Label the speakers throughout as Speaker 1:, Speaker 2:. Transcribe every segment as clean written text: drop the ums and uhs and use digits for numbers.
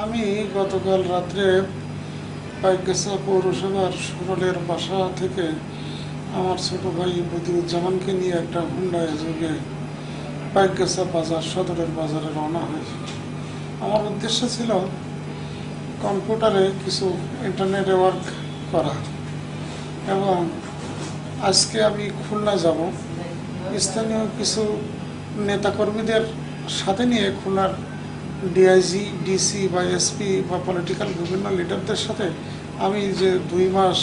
Speaker 1: আমি গতকাল রাত্রে পাইকগাছা পৌরসভার সরলের বাসা থেকে আমার ছোট ভাই বদিউজ্জামানকে নিয়ে একটা হুন্ডায় যোগে পাইকগাছা বাজার সদরের বাজারে রওনা হই। আমার উদ্দেশ্য ছিল কম্পিউটারে কিছু ইন্টারনেটে ওয়ার্ক করা এবং আজকে আমি খুলনা যাব। স্থানীয় কিছু নেতাকর্মীদের সাথে নিয়ে খুলনার ডিআইজি, ডিসি বা এসপি বা পলিটিক্যাল বিভিন্ন লিডারদের সাথে আমি যে 2 মাস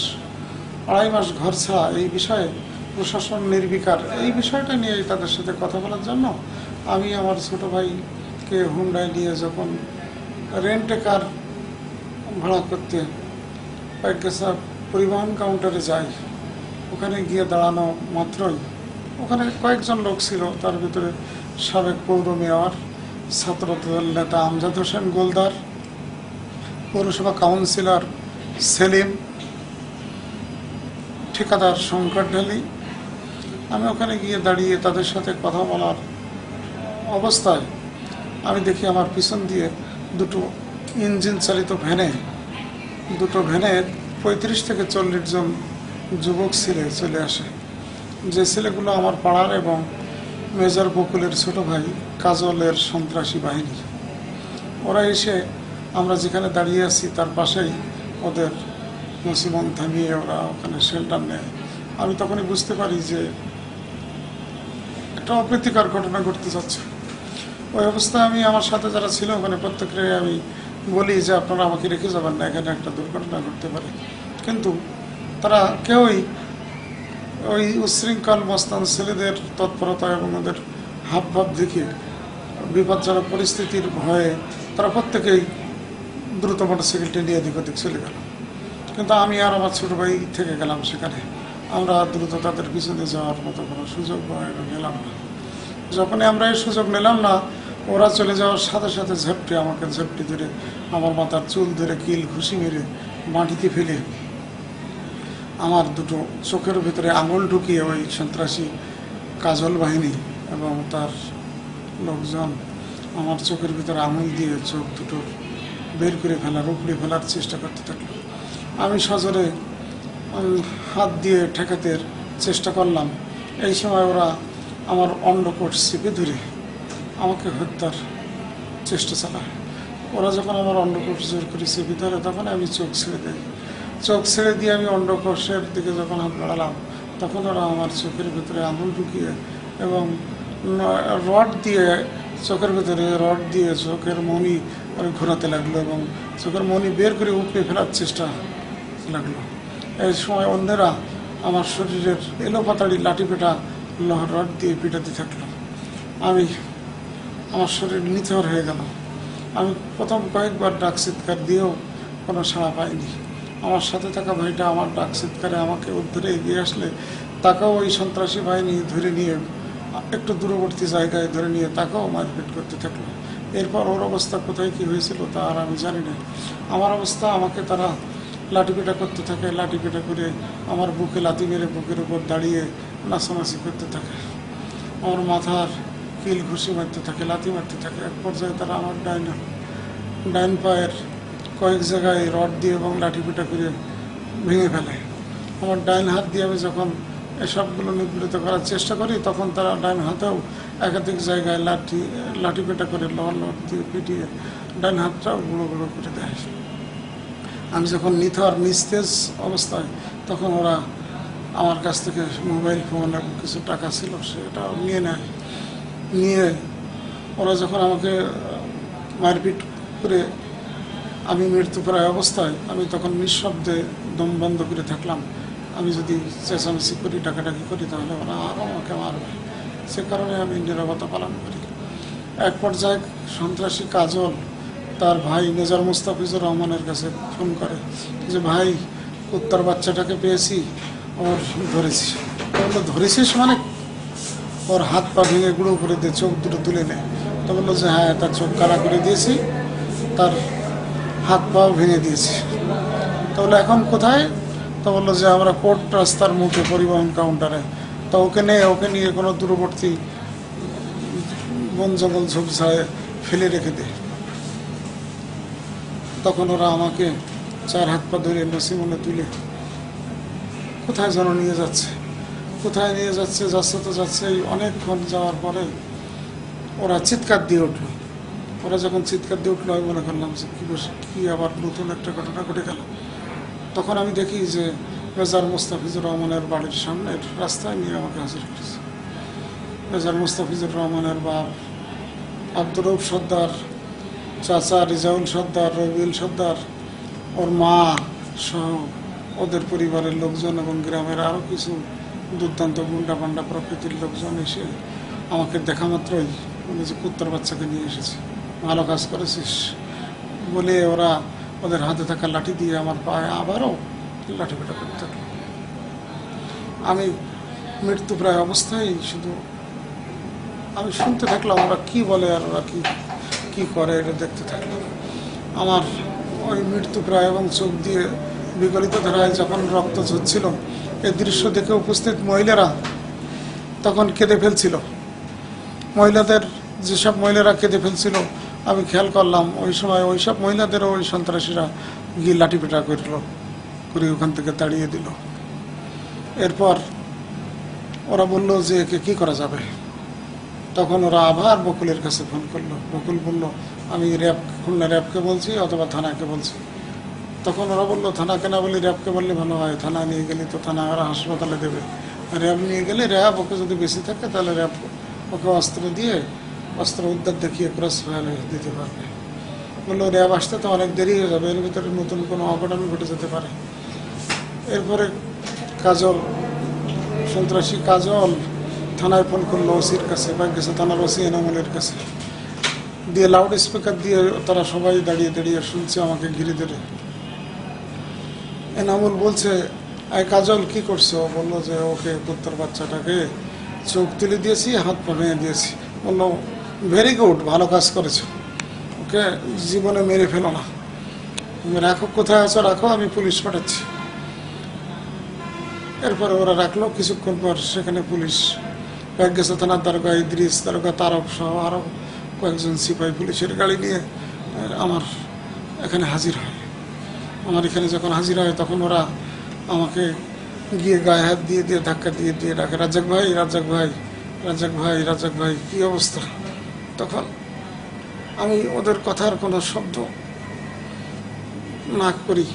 Speaker 1: 2.5 মাস ঘর ছাড়া এই বিষয়ে প্রশাসন নির্বিকার, এই বিষয়টা নিয়ে তাদের সাথে কথা বলার জন্য আমি আমার ছোট ভাইকে হুন্ডায় নিয়ে যখন রেন্টে কার ভাড়া করতে পাইকগাছা পরিবহন কাউন্টারে যাই, ওখানে গিয়ে দাঁড়ানো মাত্রই ওখানে কয়েকজন লোক ছিল। তার ভিতরে সাবেক পৌর মেয়র, ছাত্রদল নেতা আমজাদ হোসেন গোলদার, পৌরসভা কাউন্সিলর সেলিম, ঠিকাদার শঙ্কর ঢালি। আমি ওখানে গিয়ে দাঁড়িয়ে তাদের সাথে কথা বলার অবস্থায় আমি দেখি আমার পিছন দিয়ে দুটো ইঞ্জিন চালিত ভ্যানে 35 থেকে 40 জন যুবক ছেলে চলে আসে। যে ছেলেগুলো আমার পাড়ার এবং মেজর বকুলের ছোট ভাই কাজলের সন্ত্রাসী বাহিনী। ওরা এসে আমরা যেখানে দাঁড়িয়ে আছি তার পাশেই ওদের নসিমন থামিয়ে ওরা ওখানে শেল্টার নেয়। আমি তখনই বুঝতে পারি যে একটা অপ্রীতিকর ঘটনা ঘটতে যাচ্ছে। ওই অবস্থায় আমি আমার সাথে যারা ছিল ওখানে প্রত্যেককে আমি বলি যে আপনারা আমাকে রেখে যাবেন না, এখানে একটা দুর্ঘটনা ঘটতে পারে। কিন্তু তারা কেউই ওই উচ্ছৃঙ্খল মস্তান ছেলেদের তৎপরতা এবং ওদের হাবভাব দেখে বিপজ্জনক পরিস্থিতির ভয়ে তারা প্রত্যেকেই দ্রুত মোটরসাইকেলটি নিয়ে এদিক ওদিক চলে গেল। কিন্তু আমি আর আমার ছোটো ভাই থেকে গেলাম সেখানে। আমরা দ্রুত তাদের পিছনে যাওয়ার মতো কোনো সুযোগ নিলাম না। যখনই আমরা এই সুযোগ নিলাম না, ওরা চলে যাওয়ার সাথে সাথে আমাকে ঝেপটি ধরে আমার মাথার চুল ধরে কিল ঘুষি মেরে মাটিতে ফেলে আমার দুটো চোখের ভিতরে আঙুল ঢুকিয়ে ওই সন্ত্রাসী কাজল বাহিনী এবং তার লোকজন আমার চোখের ভিতরে আঙুল দিয়ে চোখ দুটো বের করে ফেলার, উপড়ে ফেলার চেষ্টা করতে থাকলো। আমি সজোরে হাত দিয়ে ঠেকাতে চেষ্টা করলাম। এই সময় ওরা আমার অন্ডকোট চেপে ধরে আমাকে হত্যার চেষ্টা চালায়। ওরা যখন আমার অন্ডকোট জোর করে চেপে ধরে তখন আমি চোখ ছেড়ে দিই। চোখ ছেড়ে দিয়ে আমি অন্ডকোষের দিকে যখন হাত বাড়ালাম তখন ওরা আমার চোখের ভিতরে আঙুল ঢুকিয়ে এবং রড দিয়ে চোখের মণি ঘোরাতে লাগলো এবং চোখের মণি বের করে উপড়ে ফেলার চেষ্টা লাগলো। এই সময় অন্যেরা আমার শরীরের এলোপাতাড়ি লাঠিপেটা রড দিয়ে পিটাতে থাকলো। আমার শরীর নিথর হয়ে গেল। আমি প্রথম কয়েকবার ডাক চিৎকার দিয়েও কোনো সাড়া পাইনি। আমার সাথে থাকা ভাইটা আমার ডাক চিৎকারে আমাকে উদ্ধারে এগিয়ে আসলে তাকেও ওই সন্ত্রাসী বাহিনী ধরে নিয়ে একটু দূরবর্তী জায়গায় ধরে নিয়ে তাকেও মারপিট করতে থাকলো। এরপর ওর অবস্থা কোথায় কী হয়েছিল তা আর আমি জানি না। আমার অবস্থা, আমাকে তারা লাঠিপেটা করতে থাকে, লাঠিপেটা করে আমার বুকে লাথি মেরে বুকের উপর দাঁড়িয়ে নাচানাচি করতে থাকে, আমার মাথার কিল ঘুষি মারতে থাকে, লাথি মারতে থাকে। এক পর্যায়ে তারা আমার ডাইন পায়ের কয়েক জায়গায় রড দিয়ে এবং লাঠিপেটা করে ভেঙে ফেলে। আমার ডাইন হাত দিয়ে আমি যখন এসবগুলো নিবৃত করার চেষ্টা করি তখন তারা ডাইন হাতেও একাধিক জায়গায় লাঠিপেটা করে লড় দিয়ে পিটিয়ে ডাইন হাতটাও গুঁড়ো গুঁড়ো করে দেয়। আমি যখন নিস্তেজ অবস্থায় তখন ওরা আমার কাছ থেকে মোবাইল ফোন এবং কিছু টাকা ছিল সেটাও নিয়ে নেয়। নিয়ে ওরা যখন আমাকে মারপিট করে আমি মৃত্যুপ্রায় অবস্থায় আমি তখন নিঃশব্দে দম বন্ধ করে থাকলাম। আমি যদি চেঁচামেচি করি, ডাকাডাকি করি তাহলে ওরা আরও আমাকে মারবে। সে কারণে আমি নীরবতা পালন করি। এক পর্যায়ে সন্ত্রাসী কাজল তার ভাই মেজর মুস্তাফিজুর রহমানের কাছে ফোন করে যে ভাই, কুত্তার বাচ্চাটাকে পেয়েছি, ওর ধরেছি। বললো ধরেছিস মানে? ওর হাত পা ভেঙে গুঁড়ো করে দিয়ে চোখ দুটো তুলে নেয়। তো বললো যে হ্যাঁ, তার চোখ কালা করে দিয়েছি, তার হাত পাও ভেঙে দিয়েছি। তো বললো এখন কোথায়? তো বললো যে আমরা কোর্ট রাস্তার মুখে পরিবহন কাউন্টারে। তো ওকে নিয়ে কোনো দূরবর্তী বন জঙ্গল ঝোপঝাড়ে ফেলে রেখে দে। তখন ওরা আমাকে 4 হাত পা ধরে নসিমনে তুলে কোথায় যেন নিয়ে যাচ্ছে, কোথায় নিয়ে যাচ্ছে, যাচ্ছে তো যাচ্ছে। এই অনেকক্ষণ যাওয়ার পরে ওরা চিৎকার দিয়ে উঠলো। ওরা যখন চিৎকার দিয়ে উঠলো আমি মনে করলাম যে কি আবার নতুন একটা ঘটনা ঘটে গেল। তখন আমি দেখি যে মেজর মুস্তাফিজুর রহমানের বাড়ির সামনের রাস্তায় নিয়ে আমাকে হাজির করেছে। মেজর মুস্তাফিজুর রহমানের বাপ আব্দুর রউফ সর্দার, চাচা রিজাউল সর্দার, রবিউল সর্দার, ওর মা সহ ওদের পরিবারের লোকজন এবং গ্রামের আরও কিছু দুর্দান্ত গুন্ডা পান্ডা প্রকৃতির লোকজন এসে আমাকে দেখা মাত্রই বলে যে কুত্তার বাচ্চাকে নিয়ে এসেছে, ভালো কাজ করেছিস বলে ওরা ওদের হাতে থাকা লাঠি দিয়ে আমার পায়ে আবারও লাঠি পেটা করতে থাকলো। আমি মৃত্যু প্রায় অবস্থায় শুধু আমি শুনতে থাকলাম ওরা কি বলে আর ওরা কি করে এটা দেখতে থাকলাম। আমার ওই মৃত্যু প্রায় এবং চোখ দিয়ে বিগলিত ধারায় যখন রক্ত ঝরছিল, এই দৃশ্য দেখে উপস্থিত মহিলারা তখন কেঁদে ফেলছিল। মহিলাদের যেসব মহিলারা কেঁদে ফেলছিল আমি খেয়াল করলাম ওই সময় ওই সব মহিলাদেরও ওই সন্ত্রাসীরা গিয়ে লাঠিপেটা করে ওখান থেকে তাড়িয়ে দিল। এরপর ওরা বলল যে একে কী করা যাবে। তখন ওরা আবার বকুলের কাছে ফোন করলো। বকুল বলল আমি খুলনা র্যাবকে বলছি অথবা থানাকে বলছি। তখন ওরা বললো থানাকে না বলে র্যাবকে বললে ভালো হয়, থানা নিয়ে গেলে তো থানা ওরা হাসপাতালে দেবে, র্যাব নিয়ে গেলে র্যাব ওকে যদি বেশি থাকে তাহলে র্যাব ওকে অস্ত্র উদ্ধার দেখিয়ে ক্রস ফায়ার দিতে পারবে। বললো র্যাব আসতে তো অনেক দেরি হয়ে যাবে, এর ভিতরে নতুন কোনো অঘটন ঘটে যেতে পারে। এরপরে সন্ত্রাসী কাজল থানায় ফোন করলো ওসির কাছে, বা গেছে থানার ওসি এনামুলের কাছে, দিয়ে লাউড স্পিকার দিয়ে তারা সবাই দাঁড়িয়ে দাঁড়িয়ে শুনছে আমাকে ঘিরে ধরে। এনামুল বলছে এই কাজল কি করছো? বললো যে ওকে কুত্তার বাচ্চাটাকে চোখ তুলে দিয়েছি, হাত পা ভেঙে দিয়েছি। বললো ভেরি গুড, ভালো কাজ করেছো, ওকে জীবনে মেরে ফেলো না, রাখো, কোথায় আছো রাখো, আমি পুলিশ পাঠাচ্ছি। এরপরে ওরা রাখলো। কিছুক্ষণ পর সেখানে পুলিশ গেছে, থানার দারোগা ইদ্রিস, দারোগা তারক সহ আরও কয়েকজন সিপাহী পুলিশের গাড়ি নিয়ে আমার এখানে হাজির হয়। আমার এখানে যখন হাজির হয় তখন ওরা আমাকে গিয়ে গায়ে হাত দিয়ে ধাক্কা দিয়ে ডাকে রাজ্জাক ভাই, রাজ্জাক ভাই, রাজ্জাক ভাই, রাজ্জাক ভাই, কী অবস্থা? তখন আমি ওদের কথার কোনো শব্দ না করি,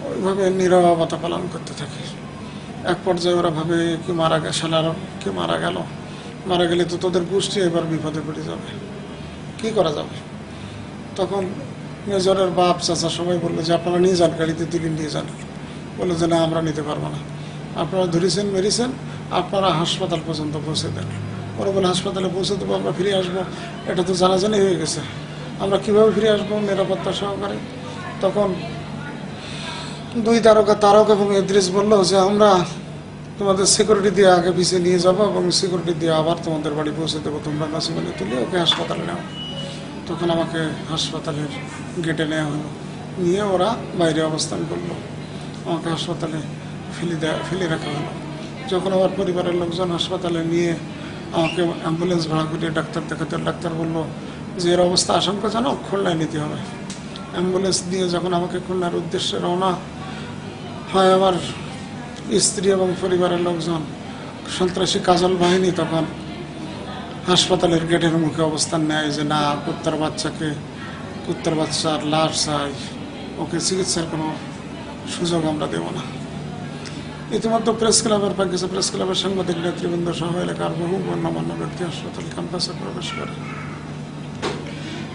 Speaker 1: ওইভাবে নীরবতা পালন করতে থাকি। এক পর্যায়ে ওরা ভাবে কি মারা গেল, শালার কে মারা গেল, মারা গেলে তো তোদের গোষ্ঠী এবার বিপদে পড়ে যাবে, কি করা যাবে? তখন মেজরের বাপ চাচা সবাই বললো যে আপনারা নিয়ে যান, গাড়িতে তুলে নিয়ে যান। বললো যে না, আমরা নিতে পারবো না, আপনারা ধরেছেন মেরেছেন, আপনারা হাসপাতাল পর্যন্ত পৌঁছে দেন। ওরা বলে হাসপাতালে পৌঁছে দেবো, আমরা ফিরে আসবো, এটা তো জানাজানি হয়ে গেছে, আমরা কীভাবে ফিরে আসবো নিরাপত্তা সহকারে? তখন দুই তারকা তারক এবং ইদ্রিস বললো যে আমরা তোমাদের সিকিউরিটি দিয়ে আগে পিছিয়ে নিয়ে যাবো এবং সিকিউরিটি দিয়ে আবার তোমাদের বাড়ি পৌঁছে দেবো, তোমরা নসিমনে তুলে ওকে হাসপাতালে নাও। তখন আমাকে হাসপাতালের গেটে নেওয়া হলো, নিয়ে ওরা বাইরে অবস্থান করলো, আমাকে হাসপাতালে ফেলে রাখা হলো। যখন আমার পরিবারের লোকজন হাসপাতালে নিয়ে আমাকে অ্যাম্বুলেন্স ভাড়া করে ডাক্তার দেখাতে, ডাক্তার বললো যে এর অবস্থা আশঙ্কাজনক, খুলনায় নিতে হবে। অ্যাম্বুলেন্স দিয়ে যখন আমাকে খুলনার উদ্দেশ্যে রওনা হয় আমার স্ত্রী এবং পরিবারের লোকজন, সন্ত্রাসী কাজল বাহিনী তখন হাসপাতালের গেটের মুখে অবস্থান নেয় যে না, কুত্তার বাচ্চার লাশ চাই, ওকে চিকিৎসার কোনো সুযোগ আমরা দেব না। ইতিমধ্যে প্রেস ক্লাবের সাংবাদিক নেতৃবৃন্দ সহ এলাকার বহু গণ্যমান্য ব্যক্তি হাসপাতাল ক্যাম্পাসে প্রবেশ করে।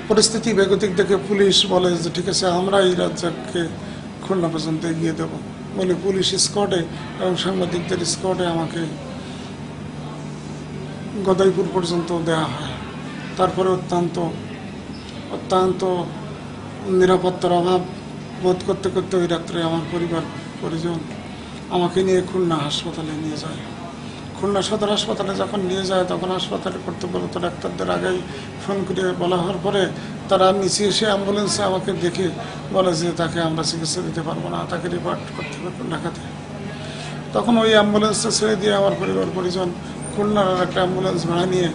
Speaker 1: পরিস্থিতি বেগতিক দেখে পুলিশ বলে যে ঠিক আছে, আমরা এই রাজ্জাককে খুলনা পর্যন্ত এগিয়ে দেবো বলে পুলিশ স্কোয়াডে এবং সাংবাদিকদের স্কোয়াডে আমাকে গদাইপুর পর্যন্ত দেওয়া হয়। তারপরে অত্যন্ত নিরাপত্তার অভাব বোধ করতে করতে ওই রাত্রে আমার পরিজন আমাকে নিয়ে খুলনা হাসপাতালে নিয়ে যায়। খুলনা সদর হাসপাতালে যখন নিয়ে যায় তখন হাসপাতালে কর্তব্যরত ডাক্তারদের আগেই ফোন করে বলা হওয়ার পরে তারা নিচে এসে অ্যাম্বুলেন্সে আমাকে দেখে বলে যে তাকে আমরা চিকিৎসা দিতে পারবো না, তাকে রিপার্ট করতে হবে ঢাকাতে। তখন ওই অ্যাম্বুলেন্সটা ছেড়ে দিয়ে আমার পরিজন খুলনার একটা অ্যাম্বুলেন্স ভাড়া নিয়ে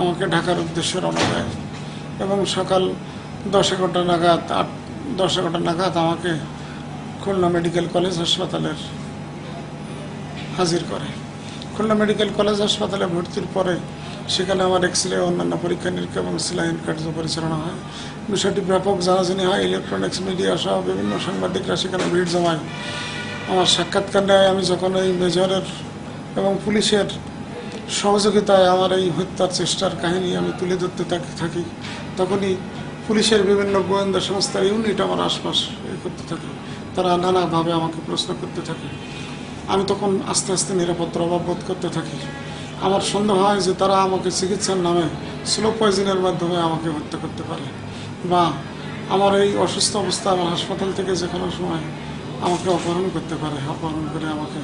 Speaker 1: আমাকে ঢাকার উদ্দেশ্যে রওনা দেয় এবং সকাল 10-11 নাগাদ 10-11টা নাগাদ আমাকে খুলনা মেডিকেল কলেজ হাসপাতালের হাজির করে। খুলনা মেডিকেল কলেজ হাসপাতালে ভর্তির পরে সেখানে আমার এক্সরে, অন্যান্য পরীক্ষা নিরীক্ষা এবং সেলাইন কার্য পরিচালনা হয়। বিষয়টি ব্যাপক জানাজানি হয়। ইলেকট্রনিক্স মিডিয়া সহ বিভিন্ন সাংবাদিকরা সেখানে ভিড় জমায়। আমার সাক্ষাৎকার নেয়। আমি যখন এই মেজরের এবং পুলিশের সহযোগিতায় আমার এই হত্যার চেষ্টার কাহিনী আমি তুলে ধরতে থাকি, তখনই পুলিশের বিভিন্ন গোয়েন্দা সংস্থার ইউনিট আমার আশপাশ করতে থাকে। তারা নানাভাবে আমাকে প্রশ্ন করতে থাকে। আমি তখন আস্তে আস্তে নিরাপত্তার অভাব বোধ করতে থাকি। আমার সন্দেহ হয় যে তারা আমাকে চিকিৎসার নামে স্লো পয়জনের মাধ্যমে আমাকে হত্যা করতে পারে, বা আমার এই অসুস্থ অবস্থা আমার হাসপাতাল থেকে যে কোনো সময় আমাকে অপহরণ করতে পারে। অপহরণ করে আমাকে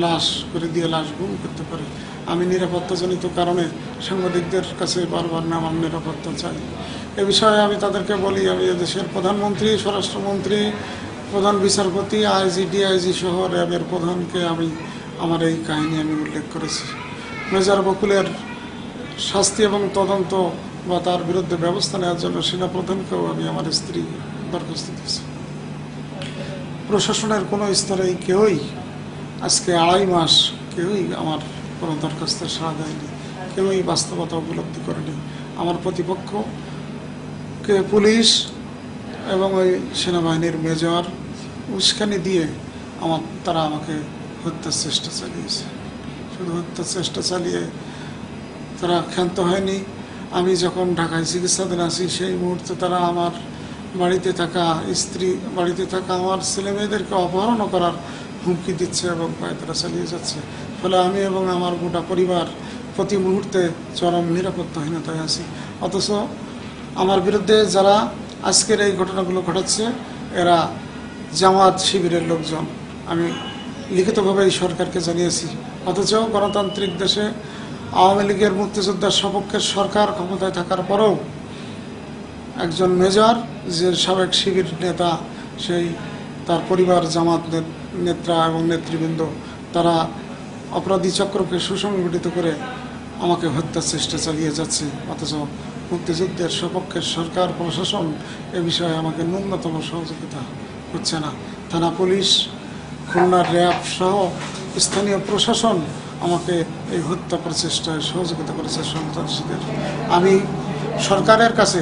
Speaker 1: লাশ করে দিয়ে লাশ গুম করতে পারে। আমি নিরাপত্তাজনিত কারণে সাংবাদিকদের কাছে বারবার আমার নিরাপত্তা চাই। এ বিষয়ে আমি তাদেরকে বলি, আমি দেশের প্রধানমন্ত্রী, স্বরাষ্ট্রমন্ত্রী, প্রধান বিচারপতি, আইজি, ডিআইজি সহ র্যাবের প্রধানকে আমি আমার এই কাহিনী আমি উল্লেখ করেছি। মেজর বকুলের শাস্তি এবং তদন্ত বা তার বিরুদ্ধে ব্যবস্থা নেওয়ার জন্য সেনাপ্রধানকেও আমি আমার স্ত্রী দরখাস্ত দিয়েছি। প্রশাসনের কোনো স্তরেই কেউই আজকে 2.5 মাস কেউই আমার কোনো দরখাস্তের সাড়া দেয়নি, কেউই বাস্তবতা উপলব্ধি করেনি। আমার প্রতিপক্ষকে পুলিশ এবং ওই সেনাবাহিনীর মেজর উস্কানি দিয়ে তারা আমাকে হত্যার চেষ্টা চালিয়েছে। শুধু হত্যার চেষ্টা চালিয়ে তারা ক্ষান্ত হয়নি। আমি যখন ঢাকায় চিকিৎসাধীন আছি সেই মুহূর্তে তারা আমার বাড়িতে থাকা স্ত্রী, বাড়িতে থাকা আমার ছেলে মেয়েদেরকে অপহরণ করার হুমকি দিচ্ছে এবং তারা চালিয়ে যাচ্ছে। ফলে আমি এবং আমার গোটা পরিবার প্রতি মুহূর্তে চরম নিরাপত্তাহীনতায় আছি। অথচ আমার বিরুদ্ধে যারা আজকের এই ঘটনাগুলো ঘটাচ্ছে এরা জামাত শিবিরের লোকজন। আমি লিখিতভাবে এই সরকারকে জানিয়েছি। অথচ গণতান্ত্রিক দেশে আওয়ামী লীগের মুক্তিযোদ্ধার সপক্ষের সরকার ক্ষমতায় থাকার পরেও একজন মেজর, যে সাবেক শিবির নেতা, সেই তার পরিবার, জামাত নেতা এবং নেতৃবৃন্দ, তারা অপরাধী চক্রকে সুসংগঠিত করে আমাকে হত্যার চেষ্টা চালিয়ে যাচ্ছে। অথচ মুক্তিযুদ্ধের সপক্ষের সরকার, প্রশাসন এ বিষয়ে আমাকে ন্যূনতম সহযোগিতা করছে না। থানা পুলিশ, খুলনার র্যাব সহ স্থানীয় প্রশাসন আমাকে এই হত্যা প্রচেষ্টায় সহযোগিতা করেছে সন্ত্রাসীদের। আমি সরকারের কাছে,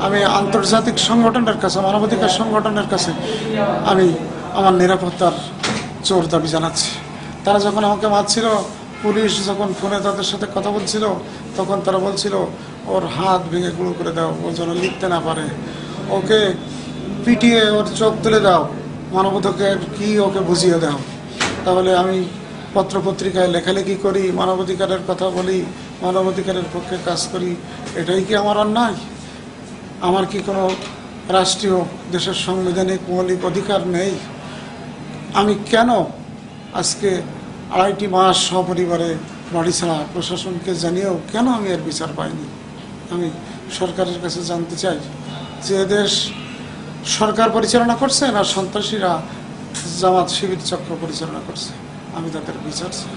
Speaker 1: আমি আন্তর্জাতিক সংগঠনের কাছে, মানবাধিকার সংগঠনের কাছে আমি আমার নিরাপত্তার জোর দাবি জানাচ্ছি। তারা যখন আমাকে মারছিল, পুলিশ যখন ফোনে তাদের সাথে কথা বলছিল, তখন তারা বলছিল ওর হাত ভেঙে গুঁড়ো করে দাও, ও যেন লিখতে না পারে, ওকে পিটিয়ে ওর চোখ তুলে দাও, মানবাধিকার কি ওকে বুঝিয়ে দাও। তাহলে আমি পত্রপত্রিকায় লেখালেখি করি, মানবাধিকারের কথা বলি, মানবাধিকারের পক্ষে কাজ করি, এটাই কি আমার অন্যায়? আমার কি কোনো রাষ্ট্রীয় দেশের সাংবিধানিক মৌলিক অধিকার নেই? আমি কেন আজকে 2.5 মাস সপরিবারে বাড়ি ছাড়া, প্রশাসনকে জানিয়েও কেন আমি এর বিচার পাইনি? আমি সরকারের কাছে জানতে চাই যে দেশ সরকার পরিচালনা করছে না সন্ত্রাসীরা জামাত শিবির চক্র পরিচালনা করছে? আমি তাদের বিচার চাই।